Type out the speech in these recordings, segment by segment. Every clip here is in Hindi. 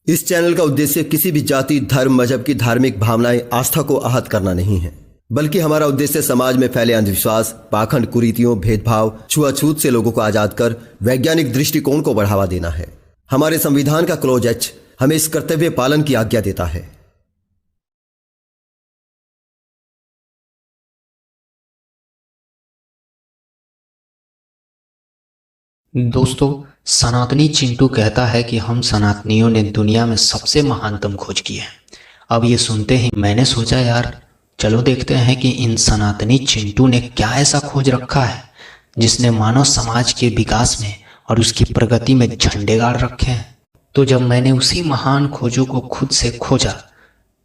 इस चैनल का उद्देश्य किसी भी जाति, धर्म, मजहब की धार्मिक भावनाएं, आस्था को आहत करना नहीं है, बल्कि हमारा उद्देश्य समाज में फैले अंधविश्वास, पाखंड, कुरीतियों, भेदभाव, छुआछूत से लोगों को आजाद कर वैज्ञानिक दृष्टिकोण को बढ़ावा देना है। हमारे संविधान का क्लॉज एच हमें इस कर्तव्य पालन की आज्ञा देता है। दोस्तों, सनातनी चिंटू कहता है कि हम सनातनियों ने दुनिया में सबसे महानतम खोज की है। अब ये सुनते ही मैंने सोचा यार चलो देखते हैं कि इन सनातनी चिंटू ने क्या ऐसा खोज रखा है जिसने मानव समाज के विकास में और उसकी प्रगति में झंडे गाड़ रखे हैं। तो जब मैंने उसी महान खोजों को खुद से खोजा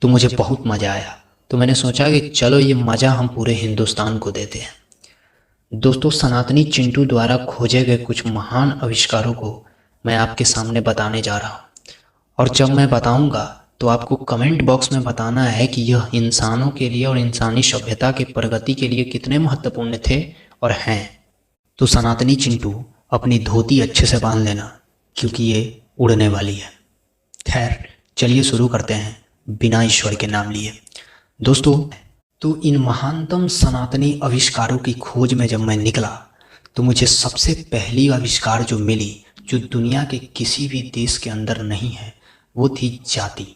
तो मुझे बहुत मज़ा आया। तो मैंने सोचा कि चलो ये मज़ा हम पूरे हिंदुस्तान को देते हैं। दोस्तों, सनातनी चिंटू द्वारा खोजे गए कुछ महान आविष्कारों को मैं आपके सामने बताने जा रहा हूँ, और जब मैं बताऊंगा तो आपको कमेंट बॉक्स में बताना है कि यह इंसानों के लिए और इंसानी सभ्यता के प्रगति के लिए कितने महत्वपूर्ण थे और हैं। तो सनातनी चिंटू, अपनी धोती अच्छे से बांध लेना क्योंकि ये उड़ने वाली है। खैर, चलिए शुरू करते हैं बिना ईश्वर के नाम लिए। दोस्तों, तो इन महानतम सनातनी आविष्कारों की खोज में जब मैं निकला तो मुझे सबसे पहली आविष्कार जो मिली, जो दुनिया के किसी भी देश के अंदर नहीं है, वो थी जाति।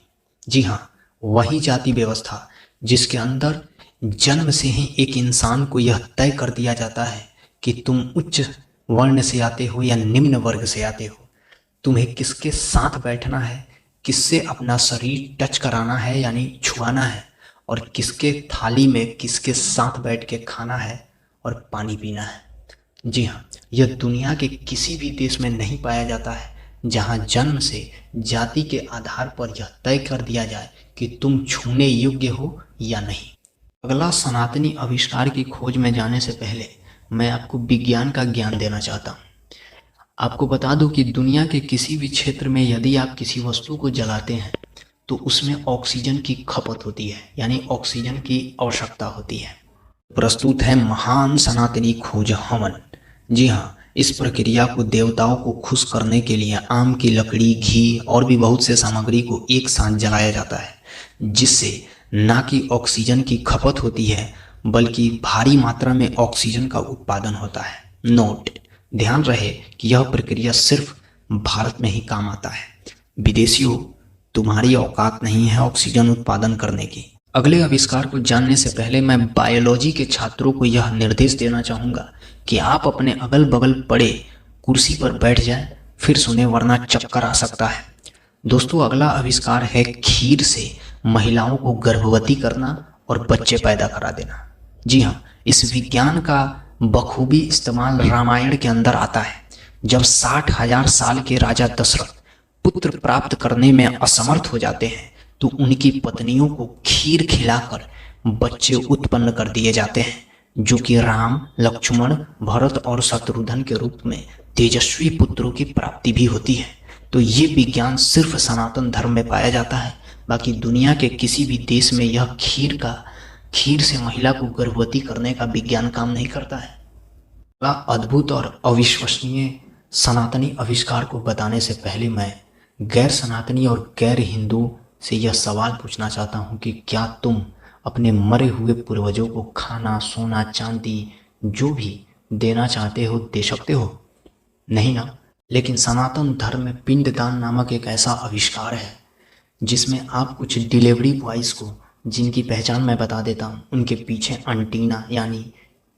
जी हाँ, वही जाति व्यवस्था जिसके अंदर जन्म से ही एक इंसान को यह तय कर दिया जाता है कि तुम उच्च वर्ण से आते हो या निम्न वर्ग से आते हो, तुम्हें किसके साथ बैठना है, किससे अपना शरीर टच कराना है यानी छुआना है, और किसके थाली में किसके साथ बैठ के खाना है और पानी पीना है। जी हाँ, यह दुनिया के किसी भी देश में नहीं पाया जाता है जहाँ जन्म से जाति के आधार पर यह तय कर दिया जाए कि तुम छूने योग्य हो या नहीं। अगला सनातनी आविष्कार की खोज में जाने से पहले मैं आपको विज्ञान का ज्ञान देना चाहता हूँ। आपको बता दूं कि दुनिया के किसी भी क्षेत्र में यदि आप किसी वस्तु को जलाते हैं तो उसमें ऑक्सीजन की खपत होती है, यानी ऑक्सीजन की आवश्यकता होती है। प्रस्तुत है महान सनातनी खोज हवन। जी हाँ, इस प्रक्रिया को देवताओं को खुश करने के लिए आम की लकड़ी, घी और भी बहुत से सामग्री को एक साथ जलाया जाता है, जिससे ना कि ऑक्सीजन की खपत होती है बल्कि भारी मात्रा में ऑक्सीजन का उत्पादन होता है। नोट, ध्यान रहे कि यह प्रक्रिया सिर्फ भारत में ही काम आता है। विदेशियों, तुम्हारी औकात नहीं है ऑक्सीजन उत्पादन करने की। अगले आविष्कार को जानने से पहले मैं बायोलॉजी के छात्रों को यह निर्देश देना चाहूँगा कि आप अपने अगल बगल पड़े कुर्सी पर बैठ जाएं, फिर सुने वरना चक्कर आ सकता है। दोस्तों, अगला आविष्कार है खीर से महिलाओं को गर्भवती करना और बच्चे पैदा करा देना। जी हाँ, इस विज्ञान का बखूबी इस्तेमाल रामायण के अंदर आता है। जब 60,000 साल के राजा दशरथ पुत्र प्राप्त करने में असमर्थ हो जाते हैं तो उनकी पत्नियों को खीर खिलाकर बच्चे उत्पन्न कर दिए जाते हैं, जो कि राम, लक्ष्मण, भरत और शत्रुघ्न के रूप में तेजस्वी पुत्रों की प्राप्ति भी होती है। तो ये विज्ञान सिर्फ सनातन धर्म में पाया जाता है, बाकी दुनिया के किसी भी देश में यह खीर से महिला को गर्भवती करने का विज्ञान काम नहीं करता है। अद्भुत और अविश्वसनीय सनातनी आविष्कार को बताने से पहले मैं गैर सनातनी और गैर हिंदू से यह सवाल पूछना चाहता हूँ कि क्या तुम अपने मरे हुए पूर्वजों को खाना, सोना, चांदी जो भी देना चाहते हो दे सकते हो? नहीं ना। लेकिन सनातन धर्म में पिंडदान नामक एक ऐसा आविष्कार है जिसमें आप कुछ डिलीवरी बॉयज़ को, जिनकी पहचान मैं बता देता हूँ, उनके पीछे अंटीना यानी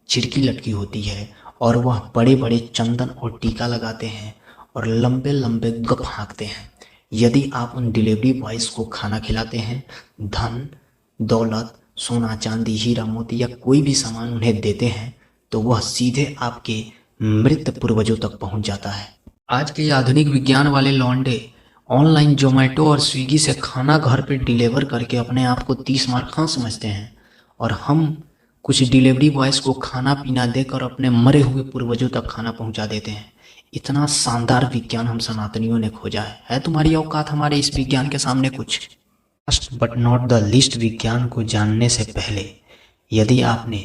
चिरकी लटकी होती है और वह बड़े बड़े चंदन और टीका लगाते हैं और लंबे लंबे गप हाँकते हैं। यदि आप उन डिलीवरी बॉयज़ को खाना खिलाते हैं, धन दौलत, सोना चांदी, हीरा मोती या कोई भी सामान उन्हें देते हैं, तो वह सीधे आपके मृत पूर्वजों तक पहुंच जाता है। आज के आधुनिक विज्ञान वाले लौंडे ऑनलाइन जोमेटो और स्विगी से खाना घर पे डिलीवर करके अपने आप को 30 मार खां समझते हैं, और हम कुछ डिलीवरी बॉयज़ को खाना पीना देकर अपने मरे हुए पूर्वजों तक खाना पहुंचा देते हैं। इतना शानदार विज्ञान हम सनातनियों ने खोजा है तुम्हारी औकात हमारे इस विज्ञान के सामने कुछ? Last but not the least विज्ञान को जानने से पहले, यदि आपने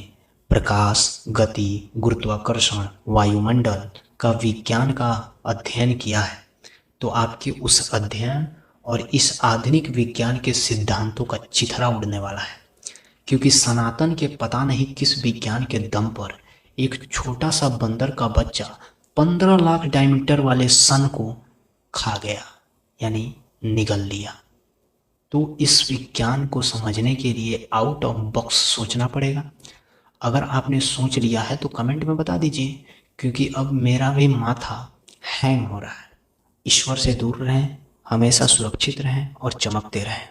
प्रकाश, गति, गुरुत्वाकर्षण, वायुमंडल का विज्ञान का अध्ययन किया है तो आपके उस अध्ययन और इस आधुनिक विज्ञान के सिद्धांतों का चिथड़ा उड़ने वाला है, क्योंकि सनातन के पता नहीं किस विज्ञान के दम पर एक छोटा सा बंदर का बच्चा 15 लाख डायमीटर वाले सन को खा गया, यानी निगल लिया। तो इस विज्ञान को समझने के लिए आउट ऑफ बॉक्स सोचना पड़ेगा। अगर आपने सोच लिया है तो कमेंट में बता दीजिए, क्योंकि अब मेरा भी माथा हैंग हो रहा है। ईश्वर से दूर रहें, हमेशा सुरक्षित रहें और चमकते रहें।